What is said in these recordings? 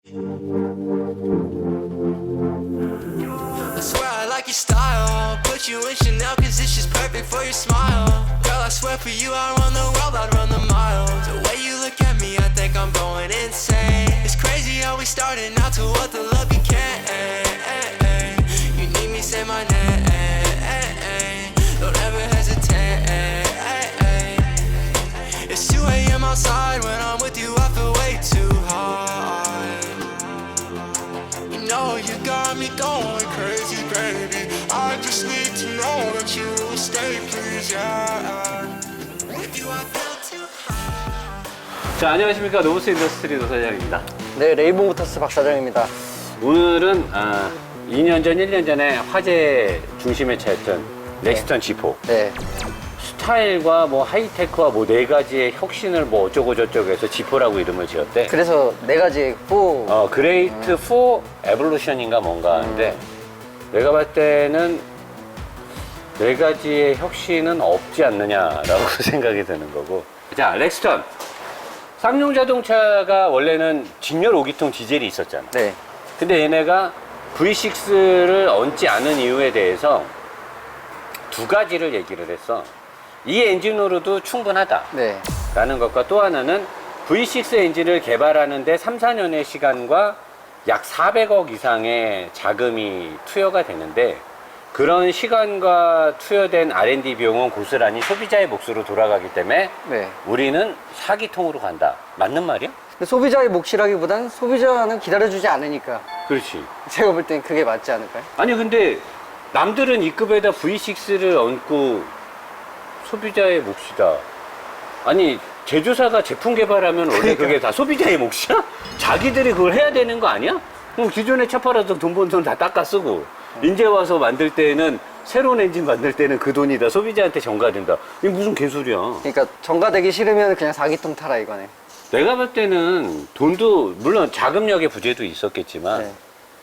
I swear I like your style. Put you in Chanel cause it's just perfect for your smile. Girl, I swear for you I run the world, I'd run the miles. The way you look at me, I think I'm going insane. It's crazy how we started out to what the love you can't. You need me, say my name. Don't ever hesitate. It's 2 a.m. outside. When I'm with you, I feel way too high. You know you got me going crazy, baby. I just need to know that you will stay, please, yeah. With you, I feel too high. 자, 안녕하십니까. 노브스 인더스트리 노사장입니다. 네, 레이봉모터스 박 사장입니다. 오늘은 2년 전, 1년 전에 화제 중심에 차였던 렉스턴 G4. 네, 스타일과 뭐 하이테크와 뭐 4가지의 혁신을 뭐 어쩌고 저쩌고 해서 G4라고 이름을 지었대. 그래서 4가지 후 그레이트 4 에볼루션인가 뭔가 하는데 내가 봤을 때는 4가지의 혁신은 없지 않느냐라고 생각이 드는 거고. 자, 렉스턴. 쌍용 자동차가 원래는 직렬 5기통 디젤이 있었잖아. 네, 근데 얘네가 V6를 얹지 않은 이유에 대해서 2가지를 얘기를 했어. 이 엔진으로도 충분하다 네, 라는 것과 또 하나는 V6 엔진을 개발하는데 3, 4년의 시간과 약 400억 이상의 자금이 투여가 되는데 그런 시간과 투여된 R&D 비용은 고스란히 소비자의 몫으로 돌아가기 때문에 네. 우리는 4기통으로 간다. 맞는 말이야? 근데 소비자의 몫이라기보단 소비자는 기다려주지 않으니까 그렇지. 제가 볼 땐 그게 맞지 않을까요? 아니 근데 남들은 이 급에다 V6를 얹고 소비자의 몫이다. 아니 제조사가 제품 개발하면 원래 그게 다 소비자의 몫이야? 자기들이 그걸 해야 되는 거 아니야? 그럼 기존에 차 팔아서 돈 번 돈 다 닦아 쓰고 이제 와서 만들 때는 새로운 엔진 만들 때는 그 돈이 다 소비자한테 전가된다. 이게 무슨 개소리야. 그러니까 전가되기 싫으면 그냥 4기통 타라 이거네. 내가 볼 때는 돈도 물론 자금력의 부재도 있었겠지만 네.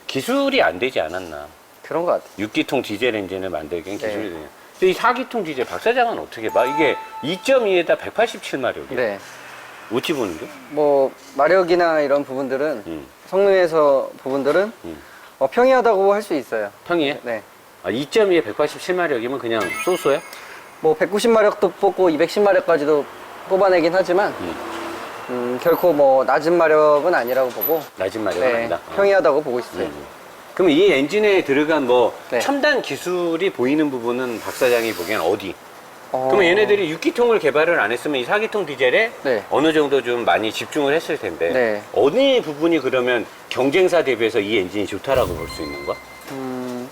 기술이 안 되지 않았나. 그런 것 같아요. 6기통 디젤 엔진을 만들기엔 기술이 네. 되냐. 근데 이 4기통 디젤 박 사장은 어떻게 봐? 이게 2.2에다 187마력이야. 네, 어찌 보는데? 뭐 마력이나 이런 부분들은 음. 성능에서 부분들은 평이하다고 할 수 있어요. 평이해? 네, 2.2에 187마력이면 그냥 쏘쏘야? 뭐 190마력도 뽑고 210마력까지도 뽑아내긴 하지만 결코 뭐 낮은 마력은 아니라고 보고 낮은 마력은 네, 아니다. 평이하다고 보고 있어요. 그럼 이 엔진에 들어간 뭐 네. 첨단 기술이 보이는 부분은 박 사장이 보기엔 어디? 어, 그러면 얘네들이 6기통을 개발을 안 했으면 이 4기통 디젤에 네. 어느 정도 좀 많이 집중을 했을 텐데 네. 어느 부분이 그러면 경쟁사 대비해서 이 엔진이 좋다라고 볼 수 있는 거야?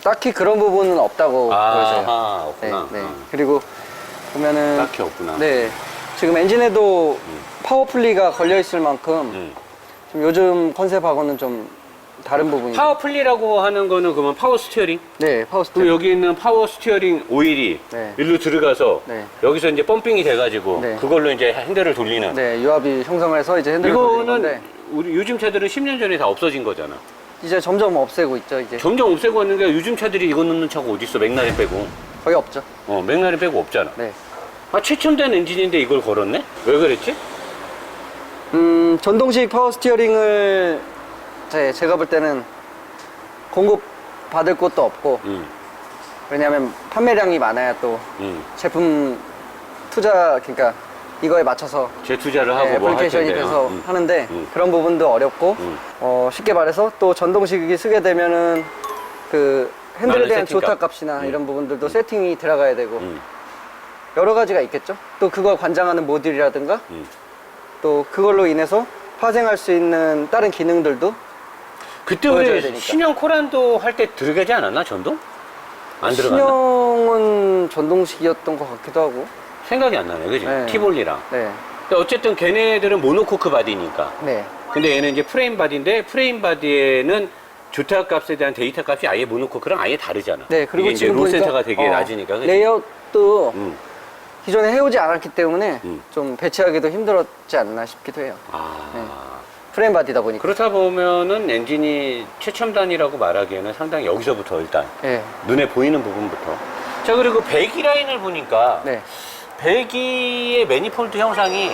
딱히 그런 부분은 없다고 보여져요. 아, 네, 없구나. 네. 그리고 보면은 딱히 없구나. 네, 지금 엔진에도 파워풀리가 걸려 있을 만큼 좀 요즘 컨셉하고는 좀 다른 부분이. 파워풀리라고 하는 거는 그러면 파워 스티어링? 네, 파워 그럼 스티어링. 여기 있는 파워 스티어링 오일이 네. 일로 들어가서 네. 여기서 이제 펌핑이 돼가지고 네. 그걸로 이제 핸들을 돌리는. 네, 유압이 형성해서 이제 핸들을 돌리는 이거는 건데 우리 요즘 차들은 10년 전에 다 없어진 거잖아. 이제 점점 없애고 있죠. 이제 점점 없애고 있는 게 요즘 차들이 이거 넣는 차가 어디 있어? 맥라렌 빼고. 거의 없죠. 맥라렌 빼고 없잖아. 네. 최첨단 엔진인데 이걸 걸었네? 왜 그랬지? 전동식 파워 스티어링을 제가 볼 때는 공급 받을 곳도 없고 왜냐하면 판매량이 많아야 또 제품 투자 그러니까 이거에 맞춰서 재투자를 하고 네, 뭐 할 애플리케이션이 텐데. 돼서 하는데 그런 부분도 어렵고 쉽게 말해서 또 전동식이 쓰게 되면은 그 핸들에 많은 대한 세팅값. 조타 값이나 이런 부분들도 세팅이 들어가야 되고 여러 가지가 있겠죠. 또 그걸 관장하는 모듈이라든가 또 그걸로 인해서 파생할 수 있는 다른 기능들도 그때 보여줘야 우리 되니까. 신형 코란도 할 때 들어가지 않았나? 전동? 안 들어갔나? 신형은 전동식이었던 것 같기도 하고. 생각이 안 나네, 그지? 네. 티볼리랑. 네, 근데 어쨌든 걔네들은 모노코크 바디니까. 네, 근데 얘는 이제 프레임 바디인데 프레임 바디에는 주타 값에 대한 데이터 값이 아예 모노코크랑 아예 다르잖아. 네. 그리고 이게 이제 지금 보니까 로센터가 되게 낮으니까. 그치? 레이아웃도 음. 기존에 해오지 않았기 때문에 음. 좀 배치하기도 힘들었지 않나 싶기도 해요. 아. 네. 프레임 바디다 보니까. 그렇다 보면은 엔진이 최첨단이라고 말하기에는 상당히 여기서부터 일단 네. 눈에 보이는 부분부터. 자, 그리고 배기 라인을 보니까 네. 배기의 매니폴드 형상이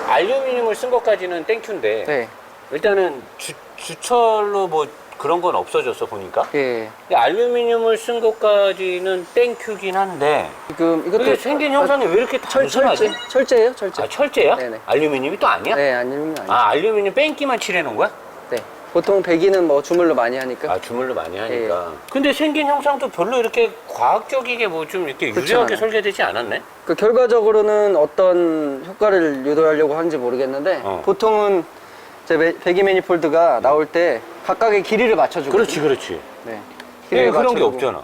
알루미늄을 쓴 것까지는 땡큐인데 네. 일단은 주철로 뭐 그런 건 없어졌어 보니까. 예. 근데 알루미늄을 쓴 것까지는 땡큐긴 한데 지금 이것도 이게 생긴 형상이 왜 이렇게 단순하지? 철제예요, 철제. 아 철제야? 네네. 알루미늄이 또 아니야? 네, 아니면 아니에요. 아 알루미늄 뺑기만 칠해놓은 거야? 네. 보통 배기는 뭐 주물로 많이 하니까. 아 주물로 많이 하니까. 근데 생긴 형상도 별로 이렇게 과학적이게 뭐 좀 이렇게 그렇지 유려하게 않아요. 설계되지 않았네? 그 결과적으로는 어떤 효과를 유도하려고 하는지 모르겠는데 보통은 제 배기 매니폴드가 나올 때 각각의 길이를 맞춰주고. 그렇지. 네. 예, 그런 게 맞춰주고. 없잖아.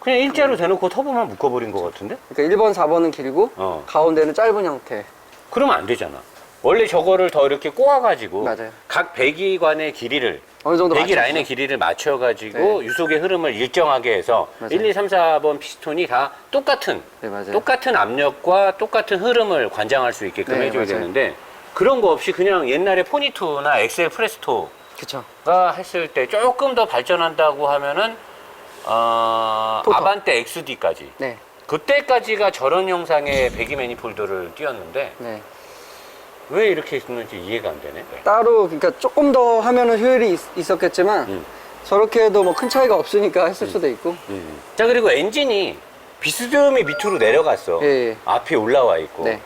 그냥 일자로 대놓고 터보만 묶어버린 것 같은데? 그러니까 1번, 4번은 길고 가운데는 짧은 형태. 그러면 안 되잖아. 원래 저거를 더 이렇게 꼬아가지고 맞아요. 각 배기관의 길이를 어느 정도 배기 맞춰서. 라인의 길이를 맞춰가지고 네. 유속의 흐름을 일정하게 해서 맞아요. 1, 2, 3, 4번 피스톤이 다 똑같은 네, 맞아요. 똑같은 압력과 똑같은 흐름을 관장할 수 있게끔 네, 해줘야 맞아요. 되는데 그런 거 없이 그냥 옛날에 포니투나 엑셀 프레스토가 그쵸. 했을 때 조금 더 발전한다고 하면은 토터. 아반떼 XD까지 네. 그때까지가 저런 형상의 배기 매니폴드를 띄웠는데 네. 왜 이렇게 했는지 이해가 안 되네. 따로 그러니까 조금 더 하면은 효율이 있었겠지만 저렇게 해도 뭐 큰 차이가 없으니까 했을 수도 있고. 자 그리고 엔진이 비스듬히 밑으로 내려갔어. 예. 앞이 올라와 있고. 네.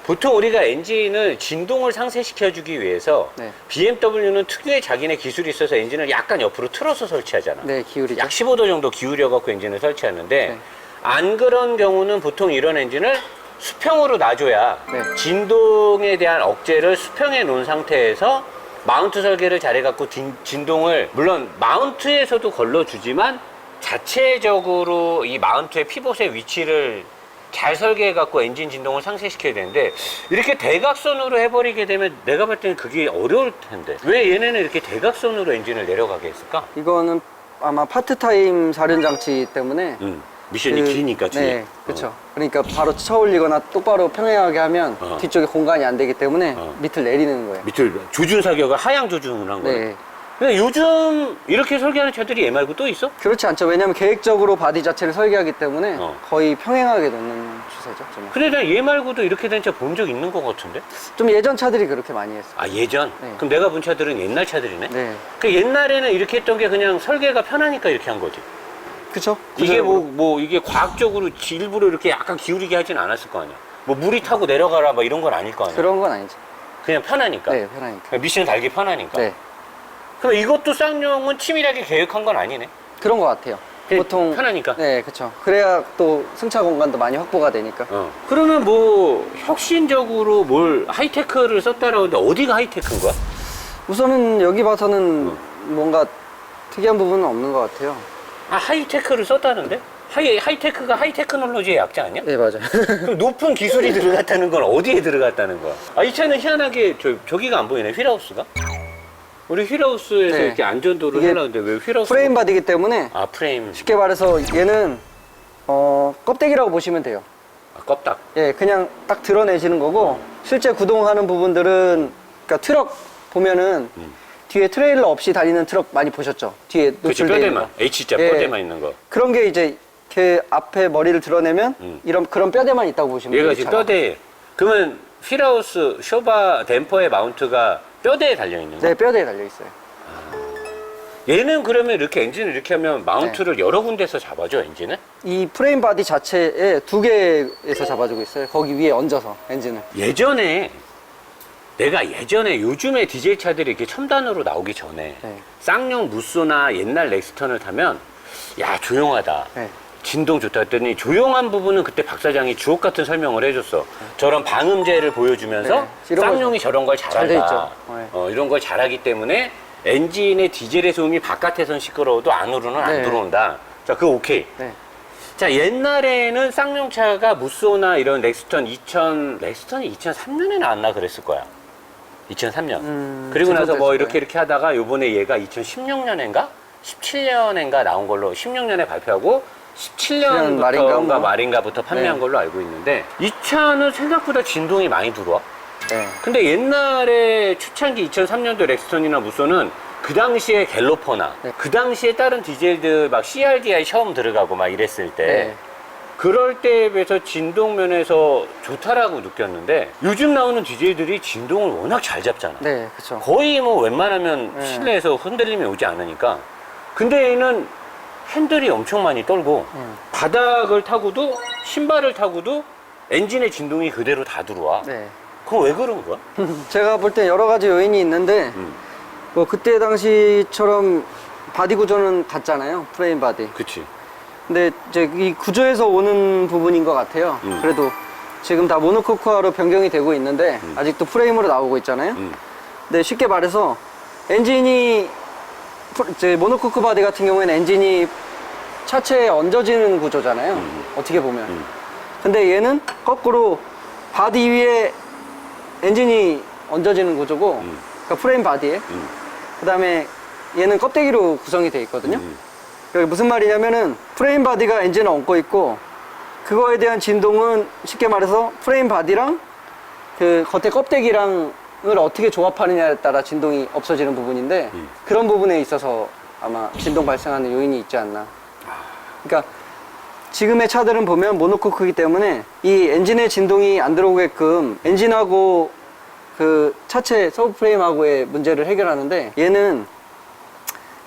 보통 우리가 엔진을 진동을 상쇄시켜주기 위해서 네. BMW는 특유의 자기네 기술이 있어서 엔진을 약간 옆으로 틀어서 설치하잖아. 네, 기울이죠. 약 15도 정도 기울여 갖고 엔진을 설치하는데 네. 안 그런 경우는 보통 이런 엔진을 수평으로 놔줘야 네. 진동에 대한 억제를 수평해 놓은 상태에서 마운트 설계를 잘해 갖고 진동을 물론 마운트에서도 걸러주지만 자체적으로 이 마운트의 피봇의 위치를 잘 설계해 갖고 엔진 진동을 상쇄시켜야 되는데 이렇게 대각선으로 해버리게 되면 내가 볼 때는 그게 어려울 텐데 왜 얘네는 이렇게 대각선으로 엔진을 내려가게 했을까? 이거는 아마 파트타임 사륜 장치 때문에 미션이 길니까 뒤에. 네, 그렇죠. 그러니까 바로 쳐올리거나 똑바로 평행하게 하면 뒤쪽에 공간이 안 되기 때문에 밑을 내리는 거예요. 밑을 조준 사격을 하향 조준을 한 거예요. 네. 근데 요즘 이렇게 설계하는 차들이 얘 말고 또 있어? 그렇지 않죠. 왜냐면 계획적으로 바디 자체를 설계하기 때문에 어. 거의 평행하게 놓는 추세죠. 좀. 근데 난 얘 말고도 이렇게 된 차 본 적 있는 것 같은데? 좀 예전 차들이 그렇게 많이 했어요. 아 예전? 네. 그럼 내가 본 차들은 옛날 차들이네? 네. 그 옛날에는 이렇게 했던 게 그냥 설계가 편하니까 이렇게 한 거지. 그쵸? 이게 뭐 이게 과학적으로 일부러 이렇게 약간 기울이게 하진 않았을 거 아니야. 뭐 물이 타고 내려가라 막 이런 건 아닐 거 아니야. 그런 건 아니죠. 그냥 편하니까. 네, 편하니까. 그냥 미션 달기 편하니까. 네. 그럼 이것도 쌍용은 치밀하게 계획한 건 아니네. 그런 것 같아요. 그냥 보통. 편하니까. 네, 그쵸. 그래야 또 승차 공간도 많이 확보가 되니까. 그러면 뭐 혁신적으로 뭘 하이테크를 썼다라고 하는데 어디가 하이테크인 거야? 우선은 여기 봐서는 뭔가 특이한 부분은 없는 것 같아요. 아 하이테크를 썼다는데? 하이테크가 하이테크놀로지의 약자 아니야? 네, 맞아요. 그럼 높은 기술이 들어갔다는 건 어디에 들어갔다는 거야? 아, 이 차는 희한하게 저기가 안 보이네, 휠하우스가? 우리 휠하우스에서 네. 이렇게 안전도를 이게 하려는데 왜 휠하우스? 프레임 바디기 때문에 아, 프레임. 쉽게 말해서 얘는 껍데기라고 보시면 돼요. 아, 껍딱. 예, 그냥 딱 드러내시는 거고 실제 구동하는 부분들은 그러니까 트럭 보면은 뒤에 트레일러 없이 다니는 트럭 많이 보셨죠? 뒤에 그치, 노출되어 있는 뼈대만. 거. H자 예. 뼈대만 있는 거. 그런 게 이제 걔 앞에 머리를 드러내면 그런 뼈대만 있다고 보시면 돼요. 얘가 이 지금 차가. 뼈대. 그러면 휠하우스 쇼바 댐퍼의 마운트가 뼈대에 달려있는 거야? 네, 뼈대에 달려 있어요. 얘는 그러면 이렇게 엔진을 이렇게 하면 마운트를 여러 군데서 잡아줘, 엔진을? 이 프레임 바디 자체에 두 개에서 잡아주고 있어요. 거기 위에 얹어서 엔진을. 내가 예전에 요즘에 디젤 차들이 이렇게 첨단으로 나오기 전에 네. 쌍용 무쏘나 옛날 렉스턴을 타면 야 조용하다 네. 진동 좋다 했더니 조용한 부분은 그때 박 사장이 주옥 같은 설명을 해줬어. 저런 방음제를 보여주면서 네. 이런 쌍용이 저런 걸 잘돼 잘한다. 있죠. 네. 이런 걸 잘하기 때문에 엔진의 디젤의 소음이 바깥에선 시끄러워도 안으로는 안 네. 들어온다. 자, 그거 오케이. 네. 자, 옛날에는 쌍용차가 무쏘나 이런 렉스턴이 2003년에 나왔나 그랬을 거야. 2003년. 그리고 나서 뭐 됐을 이렇게 하다가 요번에 얘가 2016년인가? 17년인가 나온 걸로 16년에 발표하고 17년부터인가 말인가부터 판매한 네. 걸로 알고 있는데 이 차는 생각보다 진동이 많이 들어와. 네. 근데 옛날에 초창기 2003년도 렉스턴이나 무쏘는 그 당시에 갤로퍼나 네. 그 당시에 다른 디젤들 막 CRDI 처음 들어가고 막 이랬을 때 네. 그럴 때에 비해서 진동 면에서 좋다라고 느꼈는데 요즘 나오는 DJ들이 진동을 워낙 잘 잡잖아. 네, 그쵸. 거의 뭐 웬만하면 네. 실내에서 흔들림이 오지 않으니까. 근데 얘는 핸들이 엄청 많이 떨고 바닥을 타고도 신발을 타고도 엔진의 진동이 그대로 다 들어와. 네. 그건 왜 그런 거야? 제가 볼 때 여러 가지 요인이 있는데, 뭐 그때 당시처럼 바디 구조는 같잖아요. 프레임 바디. 그치. 근데 이제 이 구조에서 오는 부분인 것 같아요. 그래도 지금 다 모노코크화로 변경이 되고 있는데 아직도 프레임으로 나오고 있잖아요. 근데 쉽게 말해서 엔진이 이제 모노코크 바디 같은 경우에는 엔진이 차체에 얹어지는 구조잖아요. 어떻게 보면. 근데 얘는 거꾸로 바디 위에 엔진이 얹어지는 구조고, 그러니까 프레임 바디에. 그다음에 얘는 껍데기로 구성이 되어 있거든요. 여기 무슨 말이냐면은 프레임 바디가 엔진을 얹고 있고, 그거에 대한 진동은 쉽게 말해서 프레임 바디랑 그 겉에 껍데기랑을 어떻게 조합하느냐에 따라 진동이 없어지는 부분인데, 그런 부분에 있어서 아마 진동 발생하는 요인이 있지 않나. 그러니까 지금의 차들은 보면 모노코크이기 때문에 이 엔진의 진동이 안 들어오게끔 엔진하고 그 차체 서브프레임하고의 문제를 해결하는데, 얘는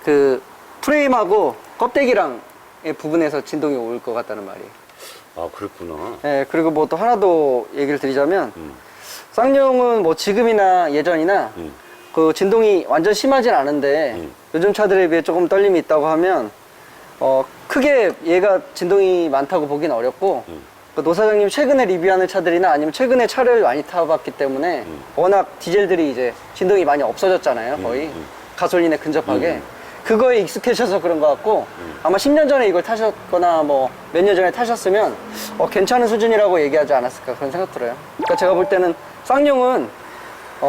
그 프레임하고 껍데기랑의 부분에서 진동이 올 것 같다는 말이에요. 아, 그랬구나. 네, 그리고 뭐 또 하나 더 얘기를 드리자면, 쌍용은 뭐 지금이나 예전이나 그 진동이 완전 심하진 않은데 요즘 차들에 비해 조금 떨림이 있다고 하면 크게 얘가 진동이 많다고 보긴 어렵고, 그 노사장님 최근에 리뷰하는 차들이나 아니면 최근에 차를 많이 타봤기 때문에 워낙 디젤들이 이제 진동이 많이 없어졌잖아요. 거의 가솔린에 근접하게. 그거에 익숙해져서 그런 것 같고, 아마 10년 전에 이걸 타셨거나 뭐 몇 년 전에 타셨으면 괜찮은 수준이라고 얘기하지 않았을까, 그런 생각 들어요. 그러니까 제가 볼 때는 쌍용은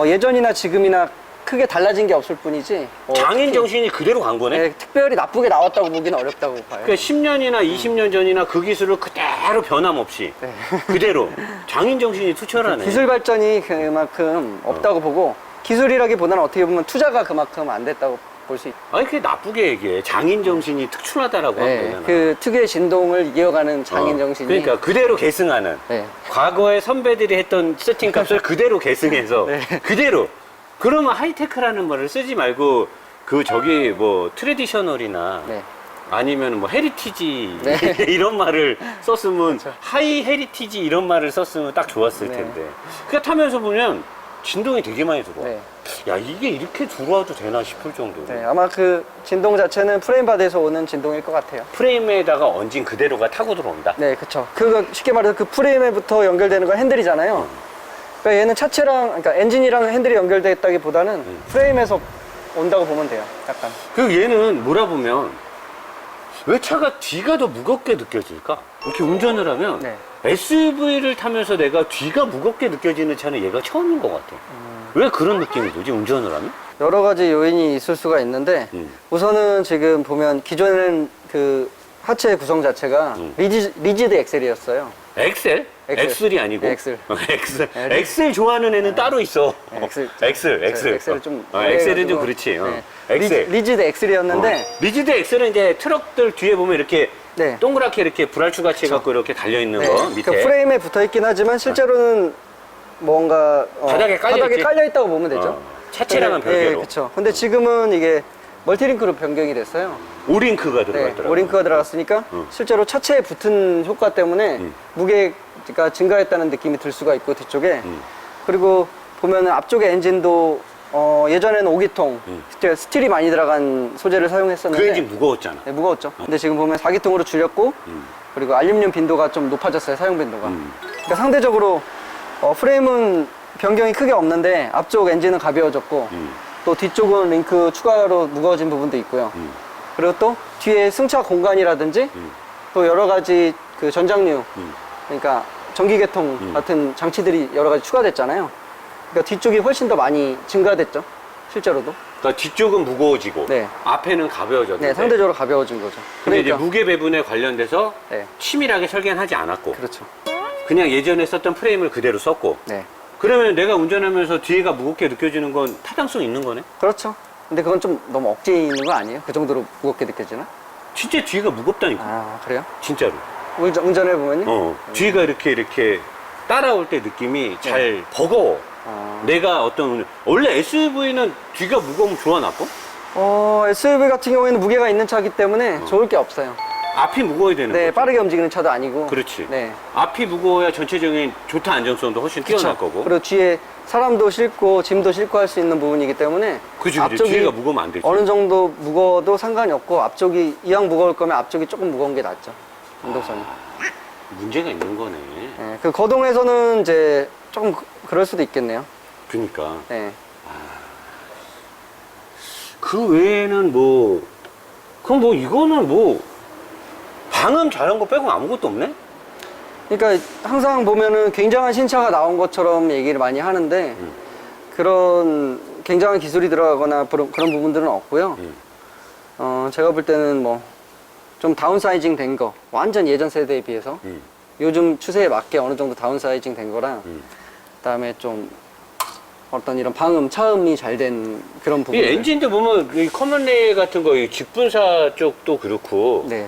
예전이나 지금이나 크게 달라진 게 없을 뿐이지 장인 정신이 그대로 간 거네? 네, 특별히 나쁘게 나왔다고 보기는 어렵다고 봐요. 그러니까 10년이나 20년 전이나 그 기술을 그대로 변함없이 네. 그대로 장인 정신이 투철하네. 기술 발전이 그만큼 없다고 보고, 기술이라기보다는 어떻게 보면 투자가 그만큼 안 됐다고 볼 수 있죠. 아니 그게 나쁘게 얘기해. 장인 정신이 특출나다라고 하면 되잖아. 그 특유의 진동을 이어가는 장인 정신이. 그러니까 그대로 계승하는. 네. 과거에 선배들이 했던 세팅 값을 그대로 계승해서 네. 그대로. 그러면 하이테크라는 말을 쓰지 말고 그 저기 뭐 트레디셔널이나 네. 아니면 뭐 헤리티지 네. 이런 말을 썼으면 그렇죠. 하이 헤리티지 이런 말을 썼으면 딱 좋았을 네. 텐데. 그러니까 타면서 보면 진동이 되게 많이 들어와. 네. 야, 이게 이렇게 들어와도 되나 싶을 정도로. 네, 아마 그 진동 자체는 프레임 바디에서 오는 진동일 것 같아요. 프레임에다가 얹은 그대로가 타고 들어온다. 네, 그쵸. 그거 쉽게 말해서 그 프레임에부터 연결되는 건 핸들이잖아요. 그러니까 얘는 차체랑, 그러니까 엔진이랑 핸들이 연결됐다기보다는 프레임에서 온다고 보면 돼요. 약간. 그리고 얘는 몰아보면 왜 차가 뒤가 더 무겁게 느껴질까? 이렇게 운전을 하면 네. SUV를 타면서 내가 뒤가 무겁게 느껴지는 차는 얘가 처음인 것 같아. 왜 그런 느낌이 들지, 운전을 하면? 여러 가지 요인이 있을 수가 있는데, 우선은 지금 보면 기존에는 그 하체 구성 자체가 리지드 엑셀이었어요. 엑셀? 엑셀. 엑셀이 아니고? 엑셀. 엑셀. 네, 엑셀 좋아하는 애는 따로 있어. 네, 엑셀. 엑셀은 좀. 엑셀은 좀 오래해가지고. 그렇지. 네. 엑셀. 리지드 엑셀이었는데, 리지드 엑셀은 이제 트럭들 뒤에 보면 이렇게 네. 동그랗게 이렇게 불알추 같이 해갖고 이렇게 달려있는 네. 거 밑에. 그 프레임에 붙어 있긴 하지만 실제로는 뭔가 바닥에 깔려있지? 깔려 있다고 보면 되죠. 차체랑은 근데, 별개로. 그렇죠. 근데 지금은 이게 멀티링크로 변경이 됐어요. 오링크가 네, 들어갔더라고. 오링크가 들어갔으니까 실제로 차체에 붙은 효과 때문에 무게가 증가했다는 느낌이 들 수가 있고, 뒤쪽에. 그리고 보면은 앞쪽에 엔진도 예전에는 5기통 스틸이 많이 들어간 소재를 사용했었는데, 그 엔진 무거웠잖아. 네, 무거웠죠. 근데 지금 보면 4기통으로 줄였고, 그리고 알루미늄 빈도가 좀 높아졌어요, 사용 빈도가. 그러니까 상대적으로 프레임은 변경이 크게 없는데 앞쪽 엔진은 가벼워졌고, 또 뒤쪽은 링크 추가로 무거워진 부분도 있고요. 그리고 또 뒤에 승차 공간이라든지 또 여러 가지 그 전장류, 그러니까 전기계통 같은 장치들이 여러 가지 추가됐잖아요. 그러니까 뒤쪽이 훨씬 더 많이 증가됐죠, 실제로도. 그러니까 뒤쪽은 무거워지고 네. 앞에는 가벼워졌는데. 네, 상대적으로 가벼워진 거죠. 근데 이제 무게 배분에 관련돼서 네, 치밀하게 설계는 하지 않았고 그렇죠. 그냥 예전에 썼던 프레임을 그대로 썼고. 네, 그러면 내가 운전하면서 뒤에가 무겁게 느껴지는 건 타당성 있는 거네? 그렇죠. 근데 그건 좀 너무 억지 있는 거 아니에요? 그 정도로 무겁게 느껴지나? 진짜 뒤가 무겁다니까. 아, 그래요? 진짜로. 운전해 보면요. 뒤가 이렇게 따라올 때 느낌이 잘 버거워. 내가 원래 SUV는 뒤가 무거우면 좋아, 나빠? SUV 같은 경우에는 무게가 있는 차기 때문에 좋을 게 없어요. 앞이 무거워야 되는 네, 거지. 빠르게 움직이는 차도 아니고. 그렇지. 네. 앞이 무거워야 전체적인 좋다 안정성도 훨씬 뛰어날 거고. 그리고 뒤에 사람도 싣고 짐도 싣고 할 수 있는 부분이기 때문에 그치. 뒤가 무거우면 안 되지. 어느 정도 무거워도 상관이 없고 앞쪽이 이왕 무거울 거면 앞쪽이 조금 무거운 게 낫죠. 운동성이. 문제가 있는 거네. 네, 그 거동에서는 이제 조금 그럴 수도 있겠네요. 그러니까. 네. 그 외에는 그럼 이거는 방음 잘한 거 빼고 아무것도 없네? 그러니까 항상 보면은 굉장한 신차가 나온 것처럼 얘기를 많이 하는데 그런 굉장한 기술이 들어가거나 그런 부분들은 없고요. 제가 볼 때는 좀 다운사이징 된 거, 완전 예전 세대에 비해서 요즘 추세에 맞게 어느 정도 다운사이징 된 거랑 그다음에 좀 어떤 이런 방음, 차음이 잘 된 그런 이 부분. 엔진도 보면 이 커먼레일 같은 거, 이 직분사 쪽도 그렇고 네.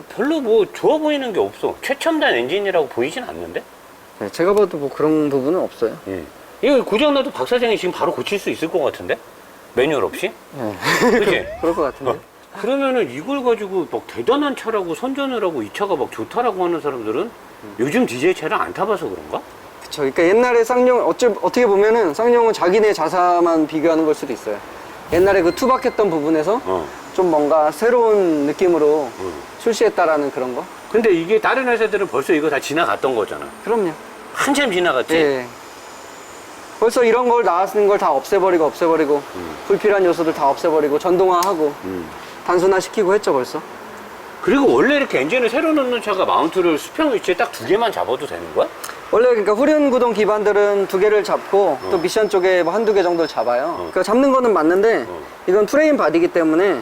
별로 좋아 보이는 게 없어. 최첨단 엔진이라고 보이진 않는데? 네, 제가 봐도 그런 부분은 없어요. 이거 고장나도 박 사장이 지금 바로 고칠 수 있을 것 같은데? 매뉴얼 없이? 네. 그치? 그럴 것 같은데. 그러면은 이걸 가지고 대단한 차라고 선전을 하고 이 차가 좋다라고 하는 사람들은 요즘 디젤 차를 안 타봐서 그런가? 그쵸. 그러니까 옛날에 쌍용, 어떻게 보면은 쌍용은 자기네 자사만 비교하는 걸 수도 있어요. 옛날에 그 투박했던 부분에서 좀 뭔가 새로운 느낌으로 출시했다라는 그런 거? 근데 이게 다른 회사들은 벌써 이거 다 지나갔던 거잖아. 그럼요. 한참 지나갔지? 예. 벌써 이런 걸 나왔는 걸 다 없애버리고 불필요한 요소들 다 없애버리고 전동화하고 단순화시키고 했죠 벌써. 그리고 원래 이렇게 엔진을 새로 넣는 차가 마운트를 수평 위치에 딱 2개만 잡아도 되는 거야? 원래 그러니까 후륜 구동 기반들은 2개를 잡고 또 미션 쪽에 한두 개 정도를 잡아요. 그러니까 잡는 거는 맞는데 이건 프레임 바디이기 때문에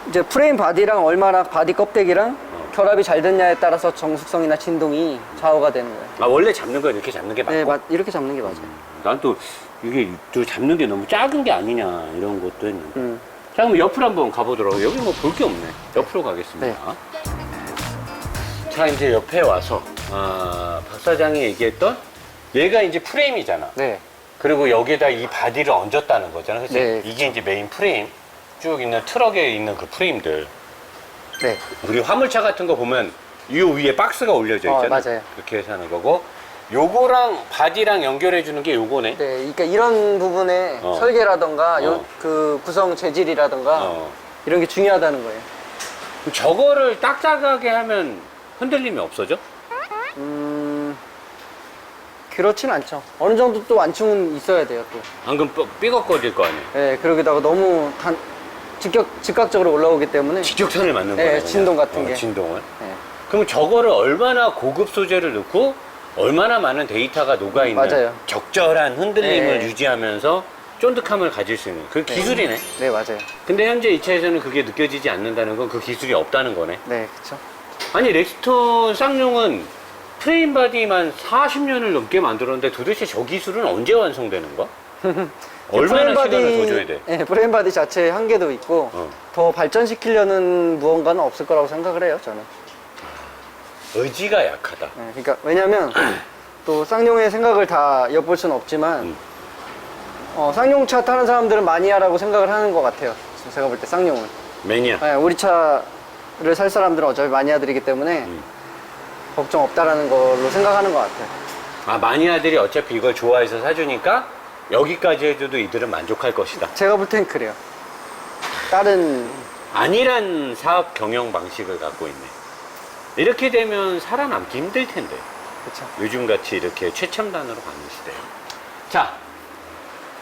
이제 프레임 바디랑 얼마나 바디 껍데기랑 결합이 잘 됐냐에 따라서 정숙성이나 진동이 좌우가 되는 거예요. 원래 잡는 건 이렇게 잡는 게 맞고? 네, 이렇게 잡는 게 맞아요. 난 또 이게 또 잡는 게 너무 작은 게 아니냐 이런 것도 했는데. 자, 그럼 옆으로 한번 가보도록. 여기 볼 게 없네. 옆으로 가겠습니다. 네. 자, 이제 옆에 와서 박 사장이 얘기했던 얘가 이제 프레임이잖아. 네. 그리고 여기에다 이 바디를 얹었다는 거잖아. 그치? 네. 이게 이제 메인 프레임. 쭉 있는 트럭에 있는 그 프레임들. 네. 우리 화물차 같은 거 보면 이 위에 박스가 올려져 있잖아. 맞아요. 그렇게 해서 하는 거고, 요거랑 바디랑 연결해 주는 게 요거네. 네, 그러니까 이런 부분에 설계라던가 그 구성 재질이라던가 이런 게 중요하다는 거예요. 그럼 저거를 딱딱하게 하면 흔들림이 없어져? 그렇진 않죠. 어느 정도 또 완충은 있어야 돼요, 또. 안 그럼 삐걱거릴 거 아니야? 네, 그러기다가 너무 즉각적으로 올라오기 때문에. 직격탄을 맞는 네, 거야. 진동 같은 게. 진동을. 네. 그럼 저거를 얼마나 고급 소재를 넣고 얼마나 많은 데이터가 녹아있는 맞아요. 적절한 흔들림을 네. 유지하면서 쫀득함을 가질 수 있는 그 기술이네. 네, 맞아요. 근데 현재 이 차에서는 그게 느껴지지 않는다는 건 그 기술이 없다는 거네. 네, 그쵸. 아니, 렉스턴 쌍용은 프레임 바디만 40년을 넘게 만들었는데 도대체 저 기술은 언제 완성되는 거야? 얼마나 시간을 더 줘야 돼? 네, 프레임 바디 자체에 한계도 있고 더 발전시키려는 무언가는 없을 거라고 생각을 해요, 저는. 의지가 약하다. 네, 그러니까 왜냐면 또 쌍용의 생각을 다 엿볼 수는 없지만 쌍용차 타는 사람들은 마니아라고 생각을 하는 것 같아요. 제가 볼 때 쌍용은. 매니아. 네, 우리 차를 살 사람들은 어차피 마니아들이기 때문에 걱정 없다라는 걸로 생각하는 것 같아요. 마니아들이 어차피 이걸 좋아해서 사주니까 여기까지 해줘도 이들은 만족할 것이다. 제가 볼 땐 그래요. 다른 아니란 사업 경영 방식을 갖고 있네. 이렇게 되면 살아남기 힘들 텐데. 그쵸. 요즘같이 이렇게 최첨단으로 가는 시대에. 자,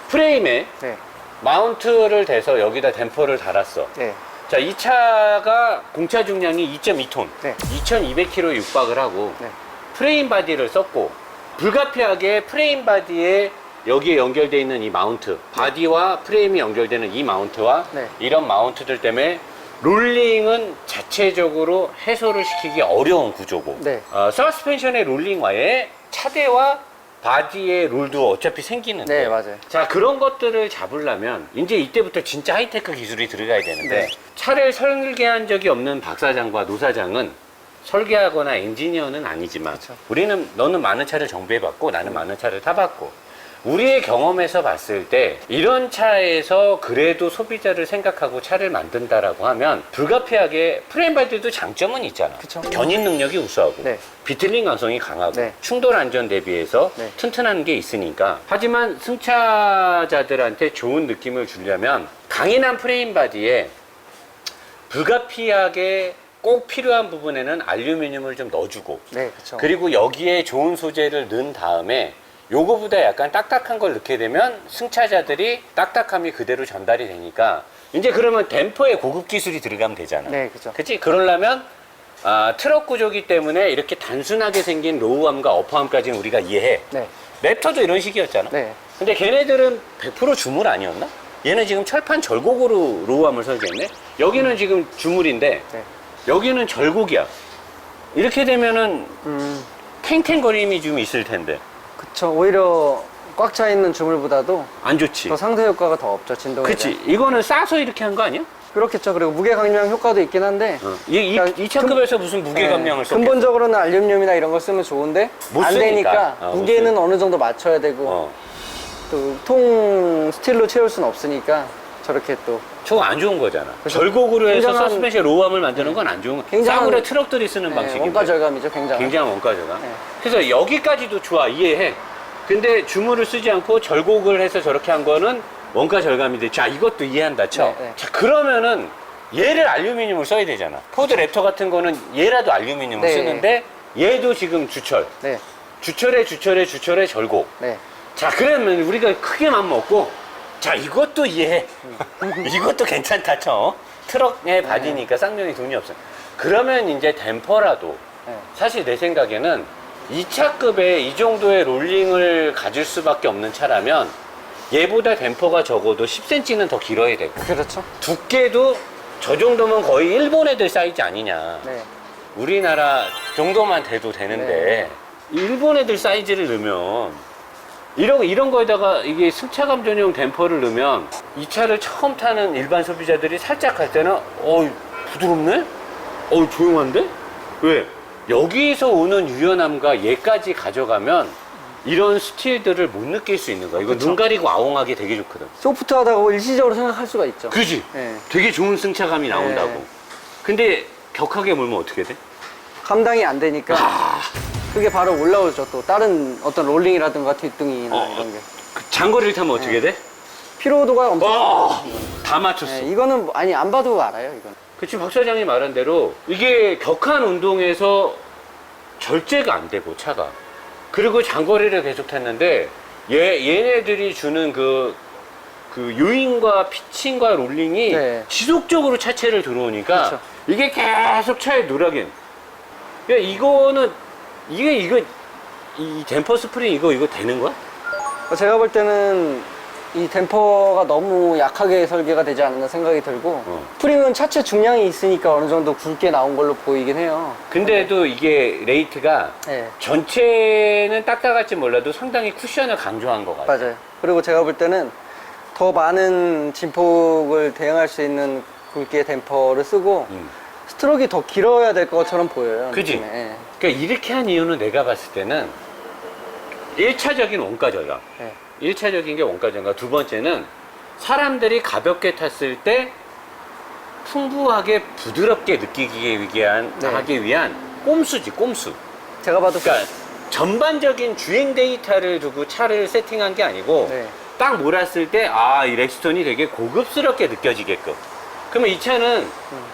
프레임에 네, 마운트를 대서 여기다 댐퍼를 달았어. 네, 자, 이 차가 공차 중량이 2.2톤, 네. 2200km에 육박을 하고 네. 프레임 바디를 썼고 불가피하게 프레임 바디에 여기에 연결되어 있는 이 마운트, 바디와 프레임이 연결되는 이 마운트와 네. 이런 마운트들 때문에 롤링은 자체적으로 해소를 시키기 어려운 구조고 네. 서스펜션의 롤링 외에 차대와 바디의 롤도 어차피 생기는데 네, 맞아요. 자, 그런 것들을 잡으려면 이제 이때부터 진짜 하이테크 기술이 들어가야 되는데 네. 차를 설계한 적이 없는 박 사장과 노 사장은 설계하거나 엔지니어는 아니지만 그쵸. 우리는 너는 많은 차를 정비해봤고 나는 많은 차를 타봤고 우리의 경험에서 봤을 때 이런 차에서 그래도 소비자를 생각하고 차를 만든다라고 하면 불가피하게 프레임 바디도 장점은 있잖아. 그쵸. 견인 능력이 우수하고 네. 비틀링 감성이 강하고 네. 충돌 안전 대비해서 네. 튼튼한 게 있으니까. 하지만 승차자들한테 좋은 느낌을 주려면 강인한 프레임 바디에 불가피하게 꼭 필요한 부분에는 알루미늄을 좀 넣어주고 네, 그렇죠. 그리고 여기에 좋은 소재를 넣은 다음에 요거보다 약간 딱딱한 걸 넣게 되면 승차자들이 딱딱함이 그대로 전달이 되니까 이제 그러면 댐퍼에 고급 기술이 들어가면 되잖아. 네, 그죠. 그치? 그러려면 트럭 구조기 때문에 이렇게 단순하게 생긴 로우암과 어퍼암까지는 우리가 이해해. 네. 랩터도 이런 식이었잖아. 네. 근데 걔네들은 100% 주물 아니었나? 얘는 지금 철판 절곡으로 로우암을 설계했네? 여기는 지금 주물인데 네. 여기는 절곡이야. 이렇게 되면은 탱탱거림이 좀 있을 텐데 그쵸. 오히려 꽉 차 있는 주물보다도 안 좋지. 더 상쇄 효과가 더 없죠, 진동에. 그치. 이거는 싸서 이렇게 한 거 아니야? 그렇겠죠. 그리고 무게 감량 효과도 있긴 한데 이 차급에서 무슨 무게 감량을 썼겠어? 근본적으로는 알루미늄이나 이런 걸 쓰면 좋은데 못 안 쓰니까. 되니까 못 무게는 쓰니까. 어느 정도 맞춰야 되고 어. 또 통 스틸로 채울 수는 없으니까 저렇게 또 저거 안 좋은 거잖아. 그래서 절곡으로 해서 굉장한- 서스펜션 로우암을 만드는 건 안 좋은 거. 굉장한- 싸구려 트럭들이 쓰는 네, 방식인데. 원가 절감이죠, 굉장히. 굉장한 원가 절감. 네. 그래서 여기까지도 좋아, 이해해. 근데 주물을 쓰지 않고 절곡을 해서 저렇게 한 거는 원가 절감이 돼. 자, 이것도 이해한다 쳐. 네, 네. 자, 그러면은 얘를 알루미늄을 써야 되잖아. 포드 랩터 같은 거는 얘라도 알루미늄을 네. 쓰는데 얘도 지금 주철. 네, 주철에 절곡. 네. 자, 그러면 우리가 크게 맘 먹고, 자, 이것도 이해해. 이것도 괜찮다 쳐. 트럭의 바디니까 쌍용이 돈이 없어. 그러면 이제 댐퍼라도 네. 사실 내 생각에는 2차급에 이 정도의 롤링을 가질 수밖에 없는 차라면 얘보다 댐퍼가 적어도 10cm는 더 길어야 되고 그렇죠. 두께도 저 정도면 거의 일본 애들 사이즈 아니냐. 네. 우리나라 정도만 돼도 되는데 일본 애들 사이즈를 넣으면 이런 거에다가 이게 승차감 전용 댐퍼를 넣으면 이 차를 처음 타는 일반 소비자들이 살짝 갈 때는 부드럽네? 조용한데? 왜? 여기서 오는 유연함과 얘까지 가져가면 이런 스틸들을 못 느낄 수 있는 거야. 이거 그쵸. 눈 가리고 아웅하기 되게 좋거든. 소프트하다고 일시적으로 생각할 수가 있죠. 그지? 네. 되게 좋은 승차감이 나온다고. 네. 근데 격하게 몰면 어떻게 돼? 감당이 안 되니까 그게 바로 올라오죠. 또 다른 어떤 롤링이라든가 뒷등이나 이런 게 그 장거리를 타면 어떻게 돼? 피로도가 엄청 다 맞췄어. 네, 이거는 아니 안 봐도 알아요. 이건 그치, 박 사장이 말한 대로 이게 격한 운동에서 절제가 안 되고 차가 그리고 장거리를 계속 탔는데 얘네들이 주는 그 요인과 피칭과 롤링이 네. 지속적으로 차체를 들어오니까 그쵸. 이게 계속 차에 누락인. 그러니까 이거는 이 댐퍼 스프링 이거 되는 거야? 제가 볼 때는 이 댐퍼가 너무 약하게 설계가 되지 않았나 생각이 들고 스프링은 차체 중량이 있으니까 어느 정도 굵게 나온 걸로 보이긴 해요. 근데도 이게 레이트가 네, 전체는 딱딱할지 몰라도 상당히 쿠션을 강조한 것 같아. 맞아요. 그리고 제가 볼 때는 더 많은 진폭을 대응할 수 있는 굵기의 댐퍼를 쓰고 스트로크가 더 길어야 될 것처럼 보여요. 그지? 느낌에. 네. 그러니까 이렇게 한 이유는 내가 봤을 때는 1차적인 원가 절감. 네. 1차적인 게 원가 절감. 두 번째는 사람들이 가볍게 탔을 때 풍부하게 부드럽게 느끼기 위한, 네. 하기 위한 꼼수지, 꼼수. 제가 봐도 그러니까 전반적인 주행 데이터를 두고 차를 세팅한 게 아니고 네. 딱 몰았을 때 이 렉스톤이 되게 고급스럽게 느껴지게끔. 그러면 이 차는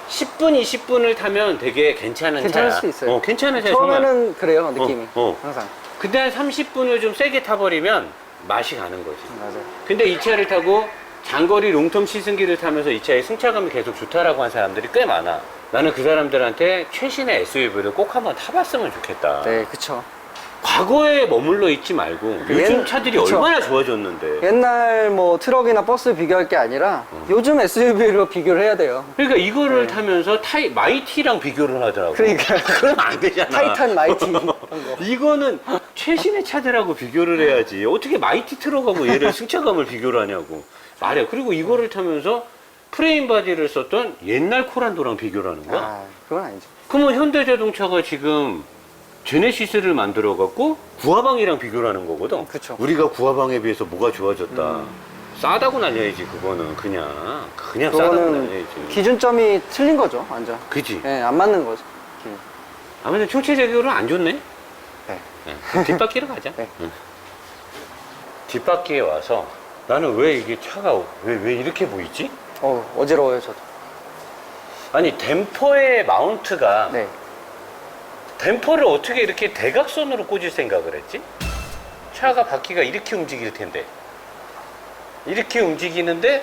10분, 20분을 타면 되게 괜찮은 괜찮을 차야. 수 있어요. 괜찮은 차야. 정말. 처음에는 그래요, 느낌이. 항상. 근데 한 30분을 좀 세게 타버리면 맛이 가는 거지. 맞아요. 근데 이 차를 타고 장거리 롱텀 시승기를 타면서 이 차의 승차감이 계속 좋다라고 한 사람들이 꽤 많아. 나는 그 사람들한테 최신의 SUV를 꼭 한번 타봤으면 좋겠다. 네, 그쵸. 과거에 머물러 있지 말고 요즘 차들이 그쵸. 얼마나 좋아졌는데. 옛날 뭐 트럭이나 버스 비교할 게 아니라 요즘 SUV로 비교를 해야 돼요. 그러니까 이거를 타면서 마이티랑 비교를 하더라고. 그러니까. 그러면 안 되잖아. 타이탄 마이티 이런 거. 이거는 최신의 차들하고 비교를 해야지. 어떻게 마이티 트럭하고 얘를 승차감을 비교를 하냐고. 말이야. 그리고 이거를 타면서 프레임 바디를 썼던 옛날 코란도랑 비교를 하는 거야. 그건 아니죠. 그러면 현대자동차가 지금 제네시스를 만들어 갖고 구화방이랑 비교를 하는 거거든. 그쵸. 우리가 구화방에 비해서 뭐가 좋아졌다. 싸다고 날려야지 그거는 그냥 싸다고 그거는 날려야지. 기준점이 틀린 거죠, 완전. 그지? 예, 안 맞는 거죠. 아무튼 총체적으로는 안 좋네. 네. 네. 뒷바퀴로 가자. 네. 응. 뒷바퀴에 와서 나는 왜 이게 차가 왜 이렇게 보이지? 어지러워요, 저도. 아니 댐퍼의 마운트가 네. 댐퍼를 어떻게 이렇게 대각선으로 꽂을 생각을 했지? 차가 바퀴가 이렇게 움직일 텐데 이렇게 움직이는데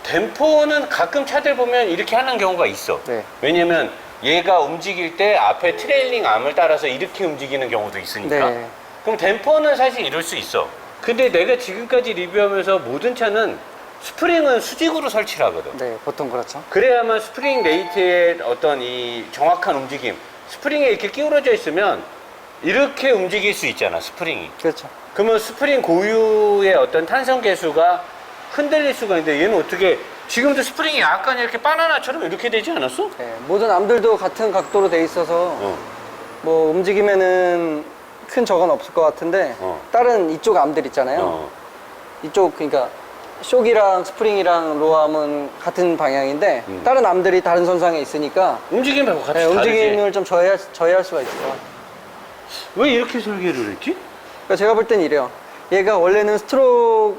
댐퍼는 가끔 차들 보면 이렇게 하는 경우가 있어. 네. 왜냐면 얘가 움직일 때 앞에 트레일링 암을 따라서 이렇게 움직이는 경우도 있으니까. 네. 그럼 댐퍼는 사실 이럴 수 있어. 근데 내가 지금까지 리뷰하면서 모든 차는 스프링은 수직으로 설치를 하거든. 네, 보통 그렇죠. 그래야만 스프링 레이트의 어떤 이 정확한 움직임, 스프링에 이렇게 끼우러져 있으면 이렇게 움직일 수 있잖아, 스프링이. 그렇죠. 그러면 스프링 고유의 어떤 탄성 계수가 흔들릴 수가 있는데 얘는 어떻게 지금도 스프링이 약간 이렇게 바나나처럼 이렇게 되지 않았어? 네, 모든 암들도 같은 각도로 돼 있어서 뭐 움직이면은 큰 적은 없을 것 같은데 다른 이쪽 암들 있잖아요. 이쪽 그러니까 쇼기랑 스프링이랑 로암은 같은 방향인데 다른 암들이 다른 선상에 있으니까 움직임이 같이 네, 다르지? 움직임을 좀 저해할 수가 있어요. 왜 이렇게 설계를 했지? 그러니까 제가 볼 땐 이래요. 얘가 원래는 스트로크이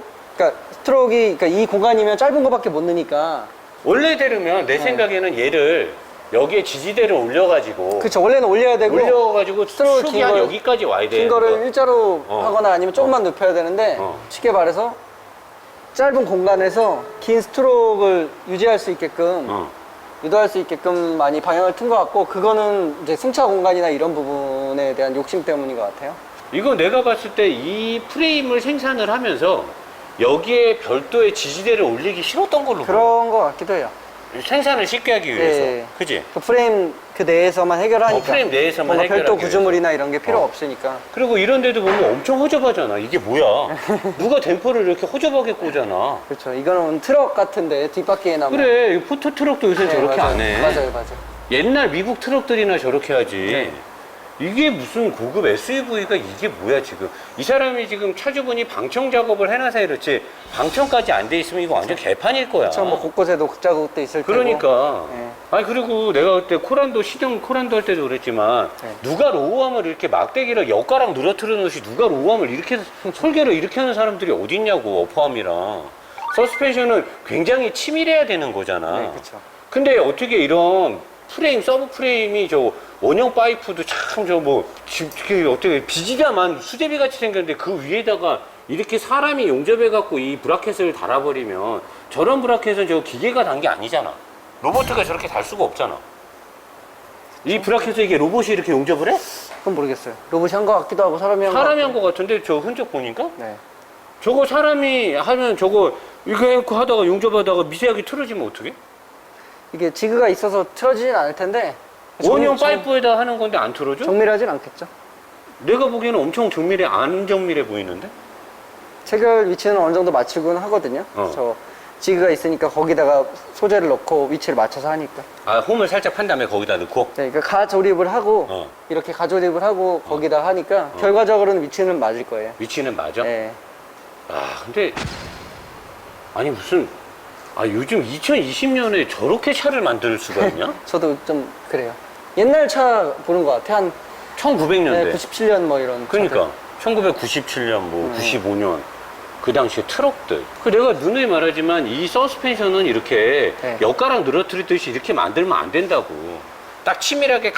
그러니까 이 공간이면 짧은 거밖에 못 넣으니까. 원래대로면 내 생각에는 얘를 여기에 지지대를 올려가지고 그렇죠. 원래는 올려야 되고 올려가지고 스트로크 축이 한 여기까지 와야 돼. 긴 거를 일자로 어. 하거나 아니면 조금만 눕혀야 되는데 쉽게 말해서 짧은 공간에서 긴 스트로크를 유지할 수 있게끔 유도할 수 있게끔 많이 방향을 튼 것 같고 그거는 이제 승차 공간이나 이런 부분에 대한 욕심 때문인 것 같아요. 이거 내가 봤을 때 이 프레임을 생산을 하면서 여기에 별도의 지지대를 올리기 싫었던 걸로 보여. 그런 것 같기도 해요. 생산을 쉽게 하기 위해서. 네. 그지? 그 프레임 그 내에서만 해결하니까. 프레임 내에서만 뭔가 별도 해결하기 구조물이나 이런 게 필요 어. 없으니까. 그리고 이런 데도 보면 엄청 허접하잖아. 이게 뭐야? 누가 댐퍼를 이렇게 허접하게 꽂아놔. 그렇죠. 이거는 트럭 같은데 뒷바퀴에 나면. 그래, 이 포터 트럭도 요새 네, 저렇게 맞아요. 안 해. 맞아요. 옛날 미국 트럭들이나 저렇게 하지. 네. 이게 무슨 고급 SUV가 이게 뭐야 지금. 이 사람이 지금 차주분이 방청 작업을 해놔서 이렇지 방청까지 안 돼 있으면 이거 완전 개판일 거야. 그렇죠. 뭐 곳곳에도 극자국도 있을 테고. 그러니까. 네. 아니 그리고 내가 그때 시동 코란도 할 때도 그랬지만 네. 누가 로우암을 이렇게 막대기를 엿가락 늘어뜨려 놓듯이 누가 로우암을 이렇게 설계를 이렇게 하는 사람들이 어딨냐고. 어퍼함이랑 서스펜션은 굉장히 치밀해야 되는 거잖아. 네, 그렇죠. 근데 어떻게 이런 프레임, 서브 프레임이 저 원형 파이프도 참 저 뭐 어떻게 비지다만 수제비 같이 생겼는데 그 위에다가 이렇게 사람이 용접해 갖고 이 브라켓을 달아버리면 저런 브라켓은 저 기계가 단 게 아니잖아. 로봇가 저렇게 달 수가 없잖아. 이 브라켓에 이게 로봇이 이렇게 용접을 해? 그건 모르겠어요. 로봇이 한 것 같기도 하고 사람이 한 것 사람이 같기도 한 거 같은데 저 흔적 보니까 네. 저거 사람이 하면 저거 이거 하다가 용접하다가 미세하게 틀어지면 어떡해? 이게 지그가 있어서 틀어지진 않을 텐데 원형 파이프에다 하는 건데 안 틀어져? 정밀하진 않겠죠. 내가 보기에는 엄청 정밀해, 안 정밀해 보이는데? 체결 위치는 어느 정도 맞추곤 하거든요. 저 지그가 있으니까 거기다가 소재를 넣고 위치를 맞춰서 하니까. 아, 홈을 살짝 판 다음에 거기다 넣고? 네, 그러니까 가조립을 하고 이렇게 가조립을 하고 거기다 하니까 결과적으로는 위치는 맞을 거예요. 위치는 맞아? 네. 아, 근데, 아니, 무슨, 요즘 2020년에 저렇게 차를 만들 수가 있냐? 저도 좀 그래요. 옛날 차 보는 것 같아. 한 1900년대. 97년 뭐 이런. 그러니까, 1997년, 뭐, 95년. 그 당시에 트럭들. 내가 누누이 말하지만 이 서스펜션은 이렇게 네. 엿가락 늘어뜨리듯이 이렇게 만들면 안 된다고. 딱 치밀하게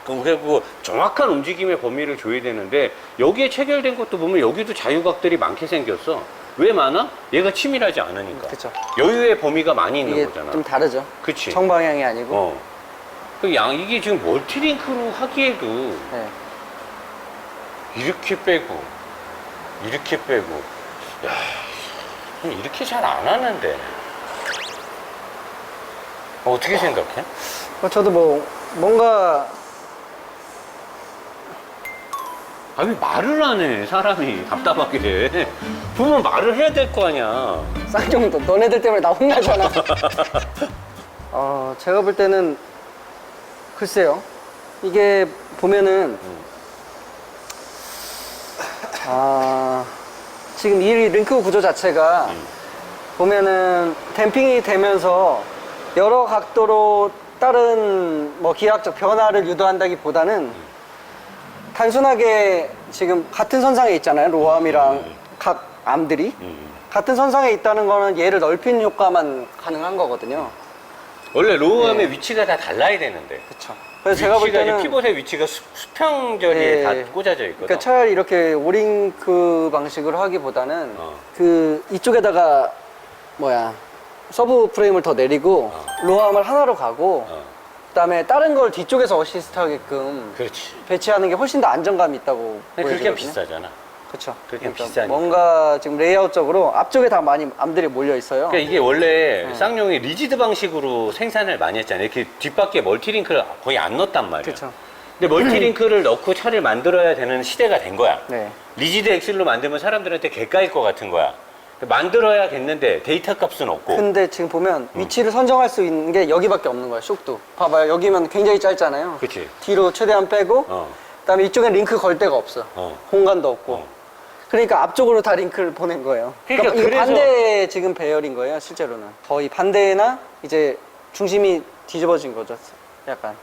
그리고 정확한 움직임의 범위를 줘야 되는데 여기에 체결된 것도 보면 여기도 자유각들이 많게 생겼어. 왜 많아? 얘가 치밀하지 않으니까. 그쵸. 여유의 범위가 많이 있는 이게 거잖아. 좀 다르죠. 그치. 정방향이 아니고. 이게 지금 멀티링크로 하기에도 네. 이렇게 빼고 야, 이렇게 잘 안 하는데. 어떻게 생각해? 저도 뭐 뭔가 왜 말을 안 해, 사람이. 답답하게. 보면 말을 해야 될 거 아니야. 쌍용도 너네들 때문에 나 혼나잖아. 제가 볼 때는 글쎄요. 이게 보면은 지금 이 링크 구조 자체가 보면은 댐핑이 되면서 여러 각도로 다른 뭐 기하학적 변화를 유도한다기보다는 단순하게 지금 같은 선상에 있잖아요. 로암이랑 각 암들이 같은 선상에 있다는 거는 얘를 넓히는 효과만 가능한 거거든요. 원래 로우암의 위치가 다 달라야 되는데. 그렇죠. 그래서 제가 볼 위치가 때는 이제 피봇의 위치가 수평 자리에 예. 다 꽂아져 있거든. 그러니까 차라리 이렇게 오링크 방식으로 하기보다는 어. 그 이쪽에다가 뭐야 서브 프레임을 더 내리고 로암을 하나로 가고 그다음에 다른 걸 뒤쪽에서 어시스트 하게끔 그렇지. 배치하는 게 훨씬 더 안정감이 있다고 근데 그렇게 하면 보여지거든요. 비싸잖아. 그렇죠. 그렇게 비싸니까. 뭔가 지금 레이아웃적으로 앞쪽에 다 많이 암들이 몰려 있어요. 그러니까 이게 원래 쌍용이 리지드 방식으로 생산을 많이 했잖아요. 이렇게 뒷바퀴에 멀티링크를 거의 안 넣었단 말이야. 그렇죠. 근데 멀티링크를 넣고 차를 만들어야 되는 시대가 된 거야. 네. 리지드 엑셀로 만들면 사람들한테 개까일 것 같은 거야. 만들어야겠는데 데이터 값은 없고. 근데 지금 보면 위치를 선정할 수 있는 게 여기밖에 없는 거야. 쑥도. 봐봐요. 여기면 굉장히 짧잖아요. 그치. 뒤로 최대한 빼고 그다음에 이쪽엔 링크 걸 데가 없어. 공간도 없고. 그러니까 앞쪽으로 다 링크를 보낸 거예요. 그러니까 이거 그래서- 반대 지금 배열인 거예요. 실제로는 거의 반대나 이제 중심이 뒤집어진 거죠. 약간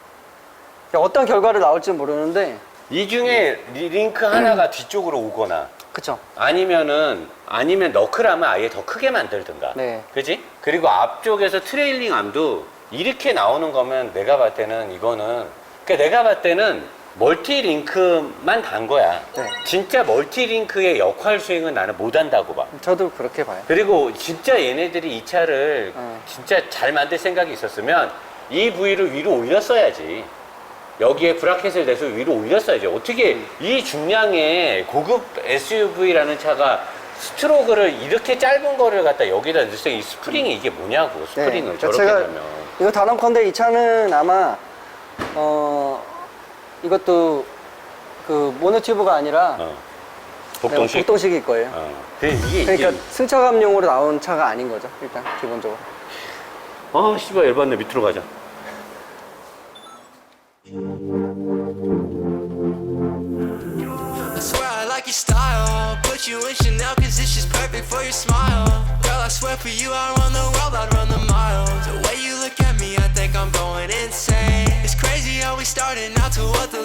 그러니까 어떤 결과를 나올지 모르는데. 이 중에 링크 하나가 뒤쪽으로 오거나 그쵸. 아니면 너클하면 아예 더 크게 만들든가. 네. 그지? 그리고 앞쪽에서 트레일링 암도 이렇게 나오는 거면 내가 봤을 때는 이거는, 그러니까 내가 봤을 때는 멀티링크만 단 거야. 네. 진짜 멀티링크의 역할 수행은 나는 못 한다고 봐. 저도 그렇게 봐요. 그리고 진짜 얘네들이 이 차를 네. 진짜 잘 만들 생각이 있었으면 이 부위를 위로 올렸어야지. 여기에 브라켓을 내서 위로 올렸어야지. 어떻게 이 중량의 고급 SUV라는 차가 스트로크를 이렇게 짧은 거를 갖다 여기다 넣을 이 스프링이 이게 뭐냐고. 스프링을 네. 저렇게 제가 하면. 이거 단언컨대 이 차는 아마 이것도 그 모노튜브가 아니라 복동식. 네, 복동식일 거예요. 이게 그러니까 승차감용으로 나온 차가 아닌 거죠. 일단 기본적으로. 씨발 열받네. 밑으로 가자. I swear I like your style. Put you in Chanel cause it's just perfect for your smile. Girl, I swear for you I run the world, I'd run the miles. The way you look at me, I think I'm going insane. It's crazy how we started out to what the